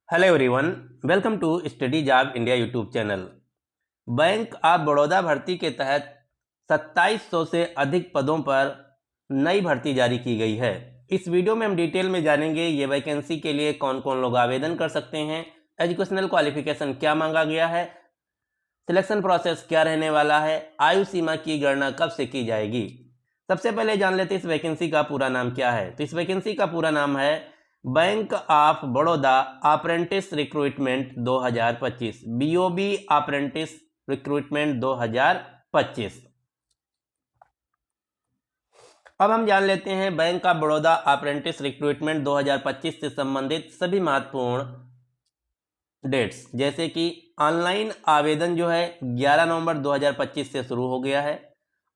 Hello everyone, welcome to study job India YouTube channel. Bank of Baroda भर्ती के तहत 2700 से अधिक पदों पर नई भर्ती जारी की गई है। इस वीडियो में हम डिटेल में जानेंगे ये वैकेंसी के लिए कौन कौन लोग आवेदन कर सकते हैं, एजुकेशनल क्वालिफिकेशन क्या मांगा गया है, सिलेक्शन प्रोसेस क्या रहने वाला है, आयु सीमा की गणना कब से की जाएगी। सबसे पहले जान लेते हैं इस वैकेंसी का पूरा नाम क्या है। तो इस वैकेंसी का पूरा नाम है bank of Baroda apprentice recruitment 2025, BOB apprentice recruitment 2025। अब हम जान लेते हैं bank of Baroda apprentice recruitment 2025 से संबंधित सभी महत्वपूर्ण डेट्स, जैसे कि ऑनलाइन आवेदन जो है 11 नवंबर 2025 से शुरू हो गया है।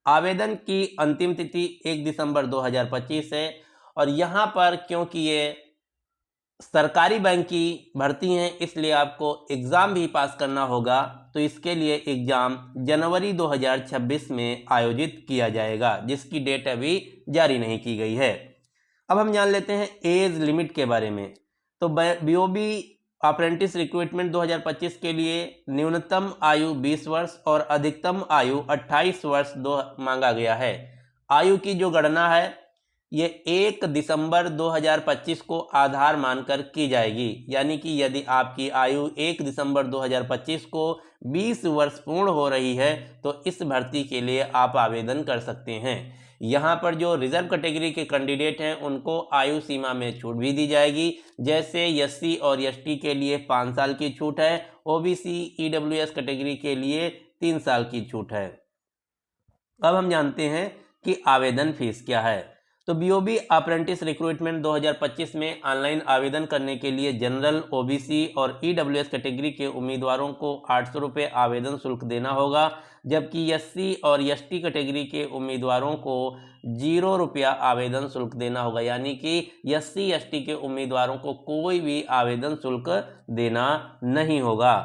आवेदन की अंतिम तिथि 1 दिसंबर 2025 है। और यहाँ पर क्योंकि ये सरकारी बैंक की भर्ती हैं इसलिए आपको एग्ज़ाम भी पास करना होगा, तो इसके लिए एग्ज़ाम जनवरी 2026 में आयोजित किया जाएगा, जिसकी डेट अभी जारी नहीं की गई है। अब हम जान लेते हैं एज लिमिट के बारे में। तो बीओबी अप्रेंटिस रिक्रूटमेंट 2025 के लिए न्यूनतम आयु 20 वर्ष और अधिकतम आयु 28 वर्ष मांगा गया है। आयु की जो गणना है ये 1 दिसंबर 2025 को आधार मानकर की जाएगी, यानी कि यदि आपकी आयु 1 दिसंबर 2025 को 20 वर्ष पूर्ण हो रही है तो इस भर्ती के लिए आप आवेदन कर सकते हैं। यहाँ पर जो रिजर्व कैटेगरी के कैंडिडेट हैं उनको आयु सीमा में छूट भी दी जाएगी, जैसे एससी और एसटी के लिए 5 साल की छूट है, ओबीसी ईडब्ल्यूएस कैटेगरी के लिए 3 साल की छूट है। अब हम जानते हैं कि आवेदन फीस क्या है। तो बीओबी अप्रेंटिस रिक्रूटमेंट 2025 में ऑनलाइन आवेदन करने के लिए जनरल, ओबीसी और ईडब्ल्यूएस कैटेगरी के उम्मीदवारों को 800 रुपये आवेदन शुल्क देना होगा, जबकि एससी और एसटी कैटेगरी के उम्मीदवारों को 0 रुपया आवेदन शुल्क देना होगा, यानी कि एससी एसटी के उम्मीदवारों को कोई भी आवेदन शुल्क देना नहीं होगा।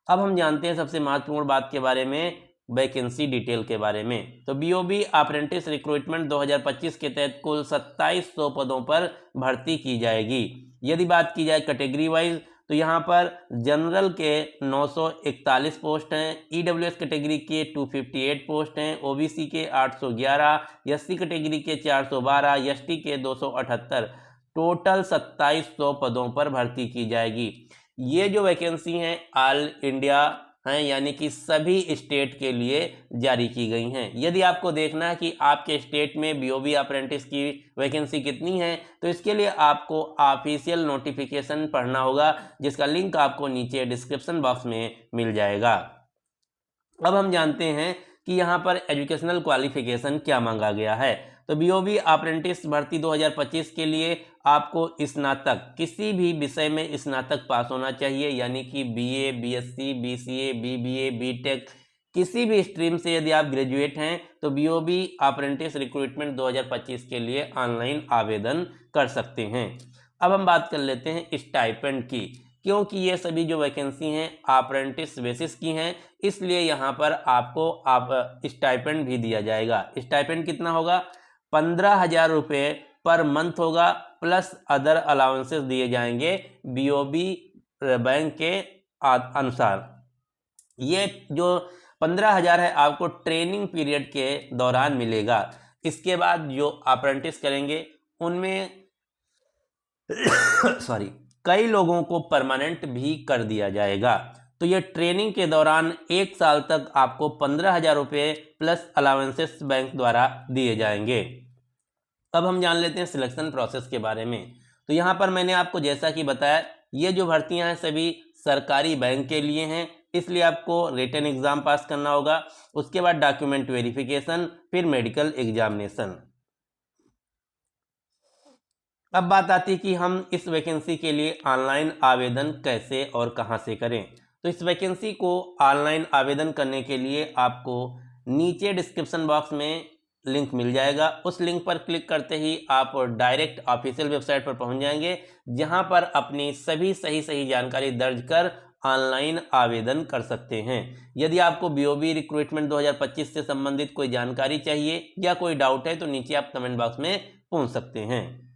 अब हम जानते हैं सबसे महत्वपूर्ण बात के बारे में, वैकेंसी डिटेल के बारे में। तो बीओबी अप्रेंटिस रिक्रूटमेंट 2025 के तहत कुल 2700 पदों पर भर्ती की जाएगी। यदि बात की जाए कैटेगरी वाइज तो यहाँ पर जनरल के 941 पोस्ट हैं, ईडब्ल्यूएस कैटेगरी के 258 पोस्ट हैं, ओबीसी के 811, एससी कैटेगरी के 412, एसटी के 278, टोटल 2700 पदों पर भर्ती की जाएगी। ये जो वैकेंसी हैं ऑल इंडिया हैं, यानी कि सभी स्टेट के लिए जारी की गई हैं। यदि आपको देखना है कि आपके स्टेट में बीओबी अप्रेंटिस की वैकेंसी कितनी है तो इसके लिए आपको ऑफिशियल नोटिफिकेशन पढ़ना होगा, जिसका लिंक आपको नीचे डिस्क्रिप्शन बॉक्स में मिल जाएगा। अब हम जानते हैं कि यहाँ पर एजुकेशनल क्वालिफिकेशन क्या मांगा गया है। तो बीओबी अप्रेंटिस भर्ती 2025 के लिए आपको स्नातक, किसी भी विषय में स्नातक पास होना चाहिए, यानी कि BA, BSc, BCA, BBA, BTech, किसी भी स्ट्रीम से यदि आप ग्रेजुएट हैं तो बीओबी अप्रेंटिस रिक्रूटमेंट 2025 के लिए ऑनलाइन आवेदन कर सकते हैं। अब हम बात कर लेते हैं स्टाइपेंड की, क्योंकि ये सभी जो वैकेंसी हैं अप्रेंटिस बेसिस की हैं, इसलिए यहाँ पर आपको स्टाइपेंड भी दिया जाएगा। स्टाइपेंड कितना होगा? 15,000 रुपये पर मंथ होगा, प्लस अदर अलाउंसेस दिए जाएंगे बीओबी बैंक के अनुसार। ये जो 15,000 है आपको ट्रेनिंग पीरियड के दौरान मिलेगा। इसके बाद जो अप्रेंटिस करेंगे उनमें कई लोगों को परमानेंट भी कर दिया जाएगा। तो ये ट्रेनिंग के दौरान 1 साल तक आपको 15,000 रुपये प्लस अलाउंसेस बैंक द्वारा दिए जाएंगे। अब हम जान लेते हैं सिलेक्शन प्रोसेस के बारे में। तो यहाँ पर मैंने आपको जैसा कि बताया, ये जो भर्तियाँ हैं सभी सरकारी बैंक के लिए हैं, इसलिए आपको रिटन एग्ज़ाम पास करना होगा, उसके बाद डॉक्यूमेंट वेरिफिकेशन, फिर मेडिकल एग्जामिनेशन। अब बात आती है कि हम इस वैकेंसी के लिए ऑनलाइन आवेदन कैसे और कहां से करें। तो इस वैकेंसी को ऑनलाइन आवेदन करने के लिए आपको नीचे डिस्क्रिप्शन बॉक्स में लिंक मिल जाएगा। उस लिंक पर क्लिक करते ही आप डायरेक्ट ऑफिशियल वेबसाइट पर पहुंच जाएंगे, जहां पर अपनी सभी सही जानकारी दर्ज कर ऑनलाइन आवेदन कर सकते हैं। यदि आपको बीओबी रिक्रूटमेंट 2025 से संबंधित कोई जानकारी चाहिए या कोई डाउट है तो नीचे आप कमेंट बॉक्स में पूछ सकते हैं।